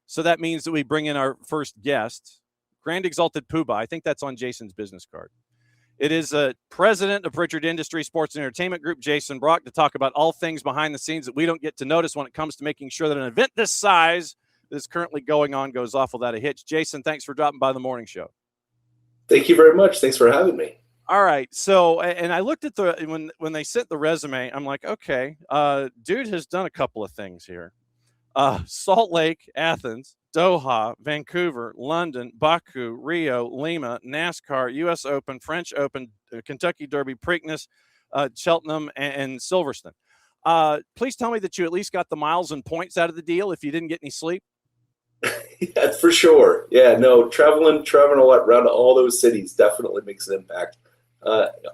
So that means that we bring in our first guest, Grand Exalted Poobah. I think that's on Jason's business card. It is a president of Pritchard Industry Sports and Entertainment Group, Jason Brock, to talk about all things behind the scenes that we don't get to notice when it comes to making sure that an event this size that is currently going on goes off without a hitch. Jason, thanks for dropping by the morning show. Thank you very much. Thanks for having me. All right. So, and I looked at when they sent the resume, I'm like, okay, dude has done a couple of things here. Salt Lake, Athens, Doha, Vancouver, London, Baku, Rio, Lima, NASCAR, U.S. Open, French Open, Kentucky Derby, Preakness, Cheltenham, and Silverstone. Please tell me that you at least got the miles and points out of the deal if you didn't get any sleep. Yeah, for sure. Yeah, no, traveling around all those cities definitely makes an impact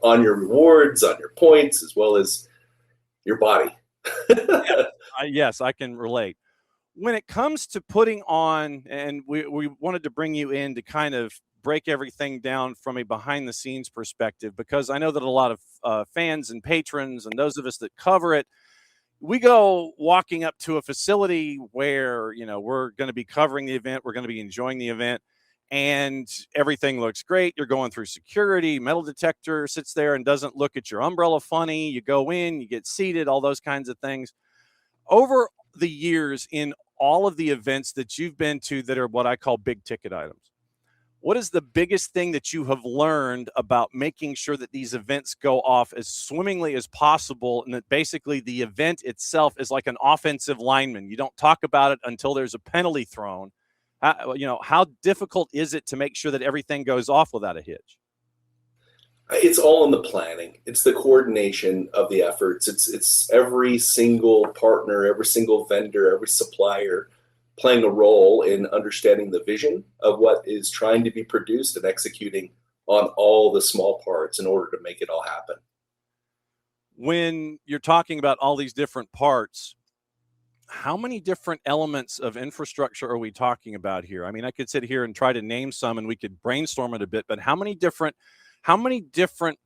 on your rewards, on your points, as well as your body. Yes, I can relate. When it comes to putting on, and we wanted to bring you in to kind of break everything down from a behind-the-scenes perspective, because I know that a lot of fans and patrons and those of us that cover it, we go walking up to a facility where, we're going to be covering the event, we're going to be enjoying the event, and everything looks great. You're going through security, metal detector sits there and doesn't look at your umbrella funny. You go in, you get seated, all those kinds of things. Over the years, in all of the events that you've been to that are what I call big ticket items, what is the biggest thing that you have learned about making sure that these events go off as swimmingly as possible, and that basically the event itself is like an offensive lineman? You don't talk about it until there's a penalty thrown. How difficult is it to make sure that everything goes off without a hitch? It's all in the planning. It's the coordination of the efforts. It's every single partner, every single vendor, every supplier playing a role in understanding the vision of what is trying to be produced and executing on all the small parts in order to make it all happen. When you're talking about all these different parts, how many different elements of infrastructure are we talking about here? I mean, I could sit here and try to name some and we could brainstorm it a bit, but how many different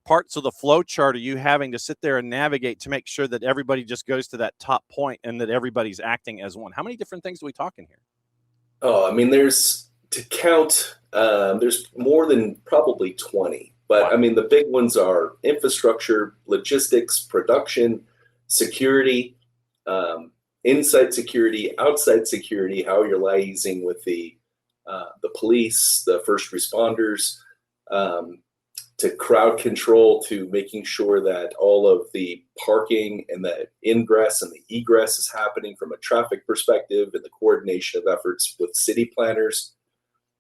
parts of the flow chart are you having to sit there and navigate to make sure that everybody just goes to that top point and that everybody's acting as one? How many different things are we talking here? Oh, I mean, there's more than probably 20, but wow. I mean, the big ones are infrastructure, logistics, production, security, inside security, outside security, how you're liaising with the police, the first responders, to crowd control, to making sure that all of the parking and the ingress and the egress is happening from a traffic perspective, and the coordination of efforts with city planners.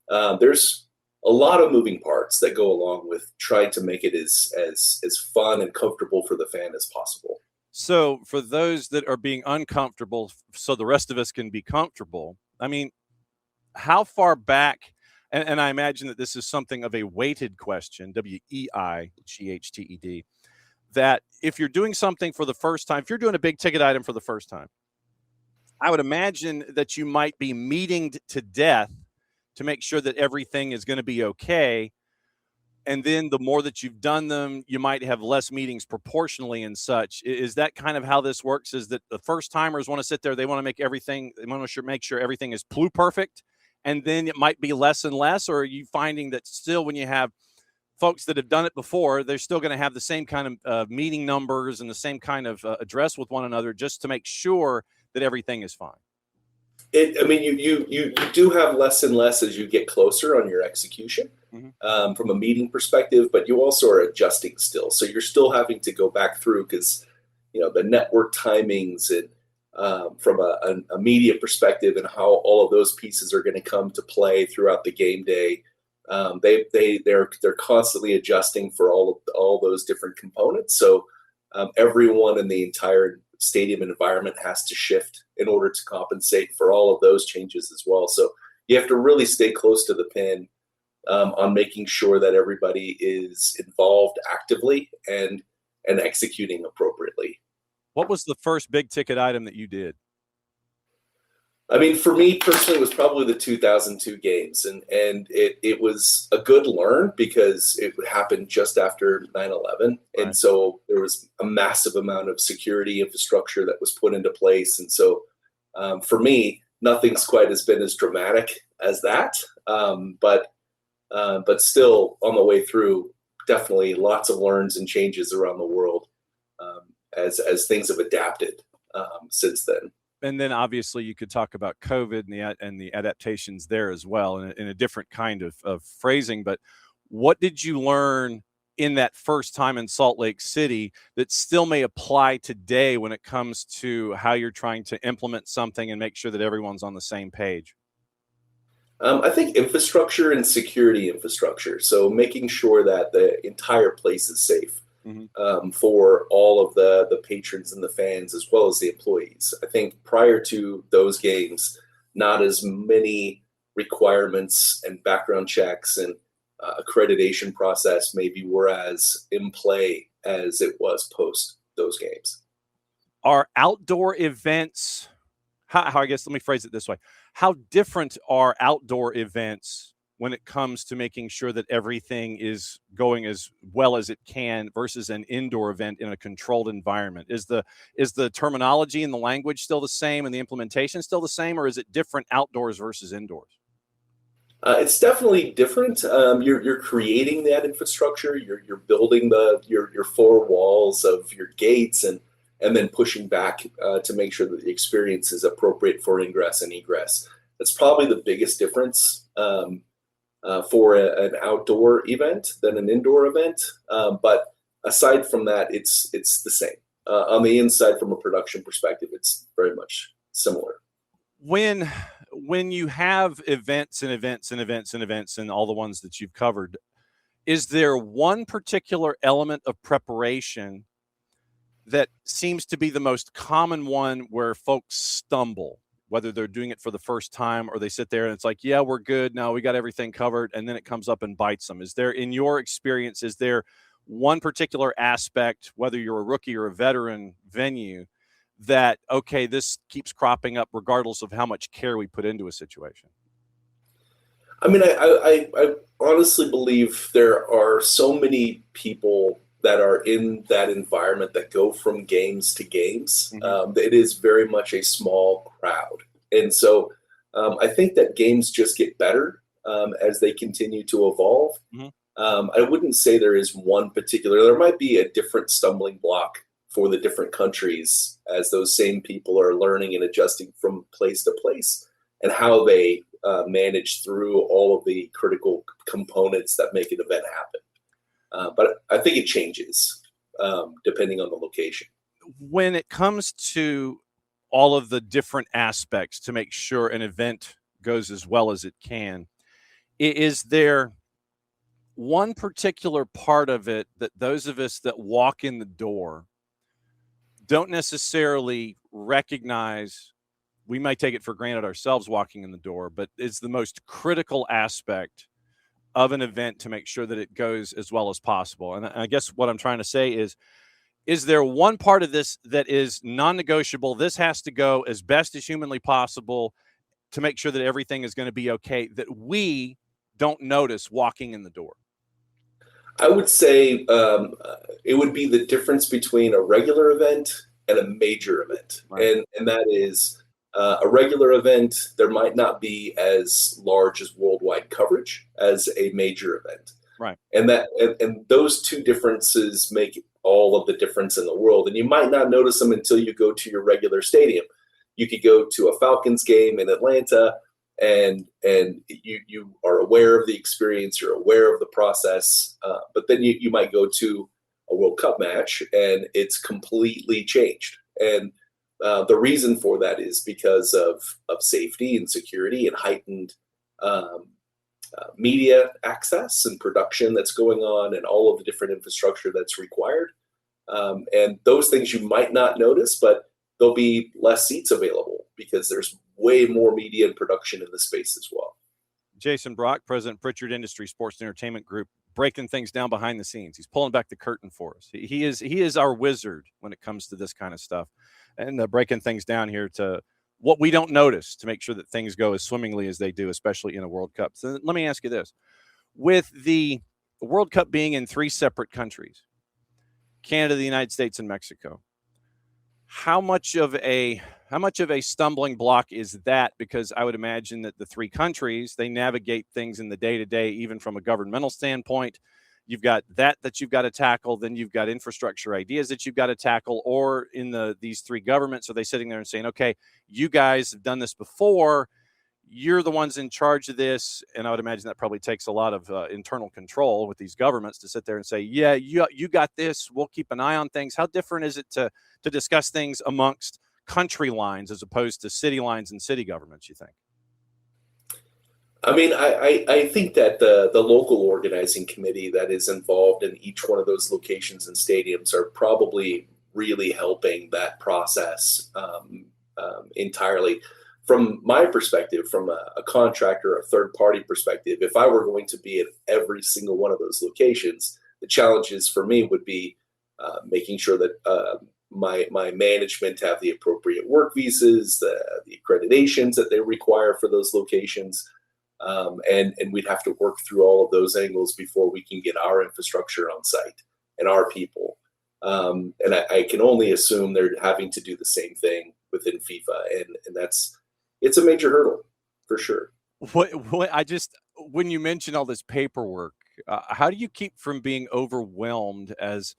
There's a lot of moving parts that go along with trying to make it as fun and comfortable for the fan as possible. So for those that are being uncomfortable, so the rest of us can be comfortable, I mean, how far back, and I imagine that this is something of a weighted question, WEIGHTED, that if you're doing something for the first time, if you're doing a big ticket item for the first time, I would imagine that you might be meeting to death to make sure that everything is going to be okay. And then the more that you've done them, you might have less meetings proportionally and such. Is that kind of how this works? Is that the first timers want to sit there, they want to make sure everything is pluperfect, and then it might be less and less? Or are you finding that still, when you have folks that have done it before, they're still going to have the same kind of meeting numbers and the same kind of address with one another just to make sure that everything is fine? You do have less and less as you get closer on your execution, from a meeting perspective, but you also are adjusting still. So you're still having to go back through, because the network timings and from a media perspective and how all of those pieces are going to come to play throughout the game day. They're constantly adjusting for all those different components. So everyone in the entire stadium environment has to shift in order to compensate for all of those changes as well. So you have to really stay close to the pin on making sure that everybody is involved actively and executing appropriately. What was the first big ticket item that you did? I mean, for me personally, it was probably the 2002 games, and it was a good learn because it happened just after 9/11, right. And so there was a massive amount of security infrastructure that was put into place, and so for me, nothing's quite been as dramatic as that. But still on the way through, definitely lots of learns and changes around the world as things have adapted since then. And then obviously you could talk about COVID and the adaptations there as well in a different kind of phrasing. But what did you learn in that first time in Salt Lake City that still may apply today when it comes to how you're trying to implement something and make sure that everyone's on the same page? I think infrastructure and security infrastructure. So making sure that the entire place is safe for all of the patrons and the fans, as well as the employees. I think prior to those games, not as many requirements and background checks and accreditation process maybe were as in play as it was post those games. Are outdoor events, how I guess, let me phrase it this way. How different are outdoor events when it comes to making sure that everything is going as well as it can versus an indoor event in a controlled environment? Is the terminology and the language still the same and the implementation still the same, or is it different outdoors versus indoors? It's definitely different. You're creating that infrastructure. You're building your four walls of your gates and then pushing back to make sure that the experience is appropriate for ingress and egress. That's probably the biggest difference for an outdoor event than an indoor event. But aside from that, it's the same. On the inside, from a production perspective, it's very much similar. When you have events and events and events and events and all the ones that you've covered, is there one particular element of preparation that seems to be the most common one where folks stumble, whether they're doing it for the first time or they sit there and it's like, yeah, we're good. No, we got everything covered. And then it comes up and bites them. Is there, in your experience, is there one particular aspect, whether you're a rookie or a veteran venue, that, okay, this keeps cropping up regardless of how much care we put into a situation? I mean, I honestly believe there are so many people that are in that environment that go from games to games. It is very much a small crowd. And so I think that games just get better as they continue to evolve. I wouldn't say there is one particular, there might be a different stumbling block for the different countries as those same people are learning and adjusting from place to place, and how they manage through all of the critical components that make an event happen. But I think it changes depending on the location. When it comes to all of the different aspects to make sure an event goes as well as it can, is there one particular part of it that those of us that walk in the door don't necessarily recognize? We might take it for granted ourselves walking in the door, but it's the most critical aspect of an event to make sure that it goes as well as possible. And I guess what I'm trying to say is there one part of this that is non-negotiable? This has to go as best as humanly possible to make sure that everything is going to be okay, that we don't notice walking in the door. I would say it would be the difference between a regular event and a major event. Right. And that is a regular event, there might not be as large as worldwide coverage as a major event. Right. And those two differences make all of the difference in the world. And you might not notice them until you go to your regular stadium. You could go to a Falcons game in Atlanta and you are aware of the experience, you're aware of the process, but then you might go to a World Cup match and it's completely changed. And the reason for that is because of safety and security and heightened media access and production that's going on and all of the different infrastructure that's required. And those things you might not notice, but there'll be less seats available because there's way more media and production in the space as well. Jason Brock, President, Pritchard Industry Sports and Entertainment Group, breaking things down behind the scenes. He's pulling back the curtain for us. He is our wizard when it comes to this kind of stuff, and breaking things down here to what we don't notice to make sure that things go as swimmingly as they do, especially in a World Cup. So let me ask you this. With the World Cup being in 3 separate countries, Canada, the United States, and Mexico, how much of a of a stumbling block is that? Because I would imagine that the three countries, they navigate things in the day-to-day, even from a governmental standpoint. You've got that you've got to tackle. Then you've got infrastructure ideas that you've got to tackle. Or in these three governments, are they sitting there and saying, okay, you guys have done this before. You're the ones in charge of this. And I would imagine that probably takes a lot of internal control with these governments to sit there and say, yeah, you got this. We'll keep an eye on things. How different is it to discuss things amongst country lines as opposed to city lines and city governments, you think? I mean, I think that the local organizing committee that is involved in each one of those locations and stadiums are probably really helping that process entirely. From my perspective, from a contractor, a third party perspective, if I were going to be at every single one of those locations, the challenges for me would be making sure that my management have the appropriate work visas, the accreditations that they require for those locations. And we'd have to work through all of those angles before we can get our infrastructure on site and our people. And I can only assume they're having to do the same thing within FIFA, and it's a major hurdle for sure. When you mention all this paperwork, how do you keep from being overwhelmed as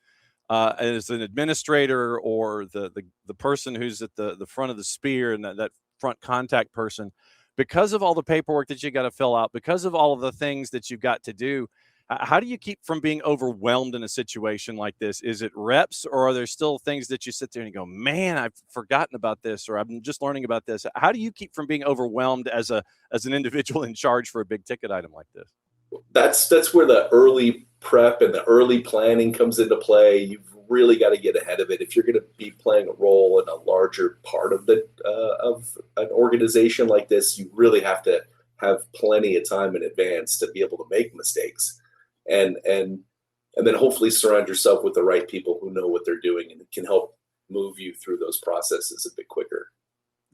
an administrator or the person who's at the front of the spear and that front contact person, because of all the paperwork that you got to fill out, because of all of the things that you've got to do? How do you keep from being overwhelmed in a situation like this? Is it reps, or are there still things that you sit there and you go, man, I've forgotten about this, or I'm just learning about this? How do you keep from being overwhelmed as an individual in charge for a big ticket item like this? That's where the early prep and the early planning comes into play. You've really got to get ahead of it if you're going to be playing a role in a larger part of of an organization like this. You really have to have plenty of time in advance to be able to make mistakes, and then hopefully surround yourself with the right people who know what they're doing and can help move you through those processes a bit quicker.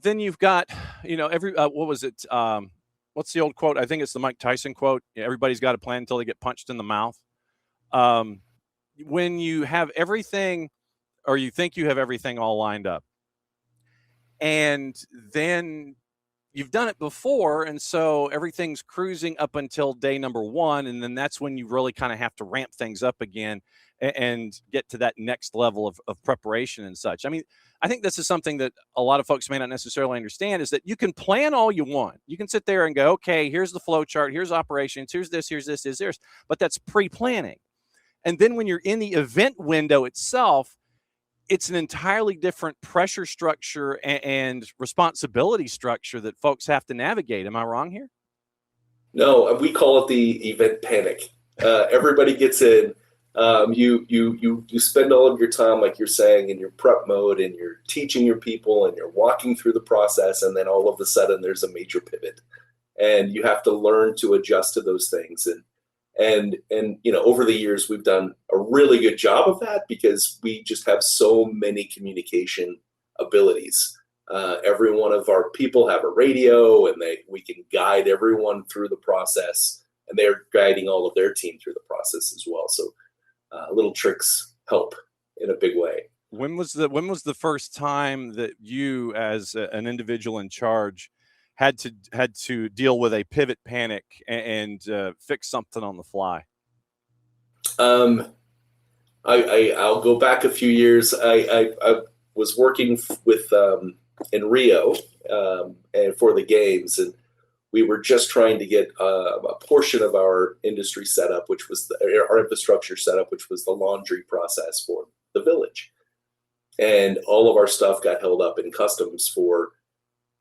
Then you've got, what was it? What's the old quote? I think it's the Mike Tyson quote. Everybody's got a plan until they get punched in the mouth. When you have everything, or you think you have everything all lined up, and then you've done it before, and so everything's cruising up until day number one, and then that's when you really kind of have to ramp things up again and get to that next level of preparation and such. I mean, I think this is something that a lot of folks may not necessarily understand, is that you can plan all you want. You can sit there and go, okay, here's the flow chart, here's operations, here's this, here's this, but that's pre-planning. And then when you're in the event window itself, it's an entirely different pressure structure and responsibility structure that folks have to navigate. Am I wrong here? No, we call it the event panic. Everybody gets in. You spend all of your time, like you're saying, in your prep mode, and you're teaching your people, and you're walking through the process, and then all of a sudden there's a major pivot, and you have to learn to adjust to those things. And over the years we've done a really good job of that because we just have so many communication abilities. Every one of our people have a radio, and we can guide everyone through the process, and they're guiding all of their team through the process as well. So little tricks help in a big way. When was the first time that you, as an individual in charge, had to deal with a pivot panic and fix something on the fly? I'll go back a few years. I was working with in Rio and for the games, and we were just trying to get a portion of our industry set up, which was our infrastructure set up, which was the laundry process for the village. And all of our stuff got held up in customs for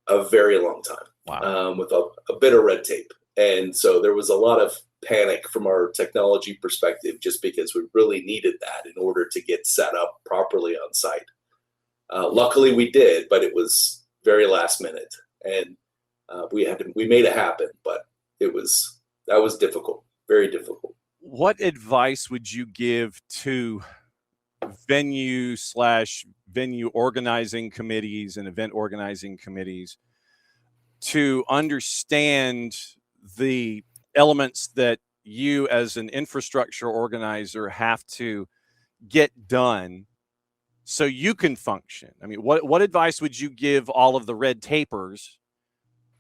a very long time. Wow. With a bit of red tape. And so there was a lot of panic from our technology perspective, just because we really needed that in order to get set up properly on site. Luckily we did, but it was very last minute, and we made it happen, but that was difficult, very difficult. What advice would you give to venue organizing committees and event organizing committees to understand the elements that you as an infrastructure organizer have to get done so you can function? I mean, what advice would you give all of the red tapers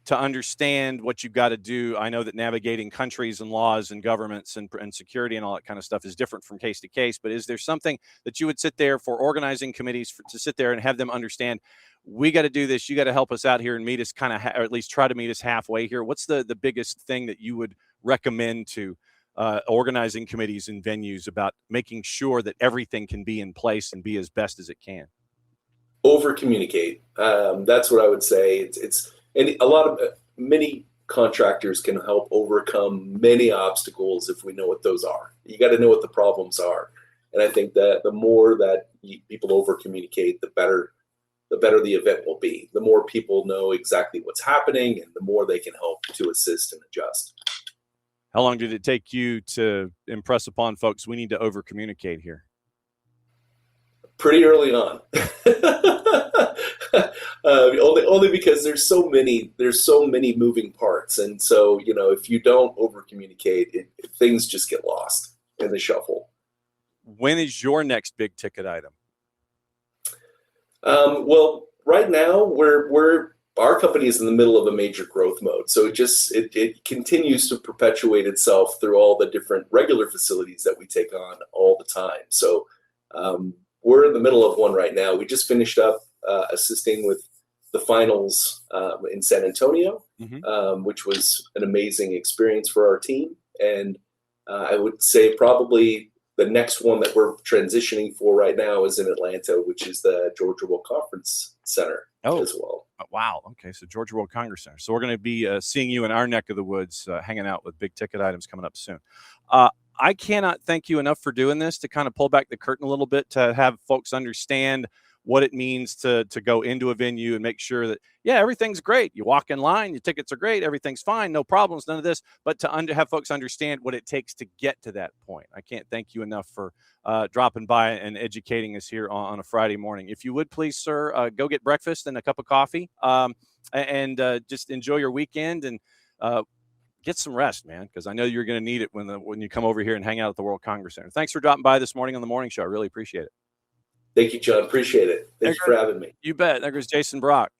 to understand what you've got to do? I know that navigating countries and laws and governments and security and all that kind of stuff is different from case to case, but is there something that you would sit there for organizing committees to sit there and have them understand, we got to do this, you got to help us out here and meet us kind of, or at least try to meet us halfway here? What's the biggest thing that you would recommend to organizing committees and venues about making sure that everything can be in place and be as best as it can? Over communicate. That's what I would say. And many contractors can help overcome many obstacles if we know what those are. You got to know what the problems are. And I think that the more that people over communicate, the better the event will be. The more people know exactly what's happening, and the more they can help to assist and adjust. How long did it take you to impress upon folks we need to over communicate here? Pretty early on. Only because there's so many moving parts, and so if you don't over communicate, things just get lost in the shuffle. When is your next big ticket item? Well, right now our company is in the middle of a major growth mode, so it continues to perpetuate itself through all the different regular facilities that we take on all the time. So we're in the middle of one right now. We just finished up assisting with the finals in San Antonio, which was an amazing experience for our team. And I would say probably the next one that we're transitioning for right now is in Atlanta, which is the Georgia World Conference Center as well. Wow. Okay. So Georgia World Congress Center. So we're going to be seeing you in our neck of the woods, hanging out with big ticket items coming up soon. I cannot thank you enough for doing this, to kind of pull back the curtain a little bit, to have folks understand what it means to go into a venue and make sure that, yeah, everything's great. You walk in line, your tickets are great, everything's fine, no problems, none of this, but to have folks understand what it takes to get to that point. I can't thank you enough for dropping by and educating us here on a Friday morning. If you would please, sir, go get breakfast and a cup of coffee, and just enjoy your weekend, and get some rest, man, because I know you're going to need it when you come over here and hang out at the World Congress Center. Thanks for dropping by this morning on the morning show. I really appreciate it. Thank you, John. Appreciate it. Thank you for having me. You bet. There goes Jason Brock.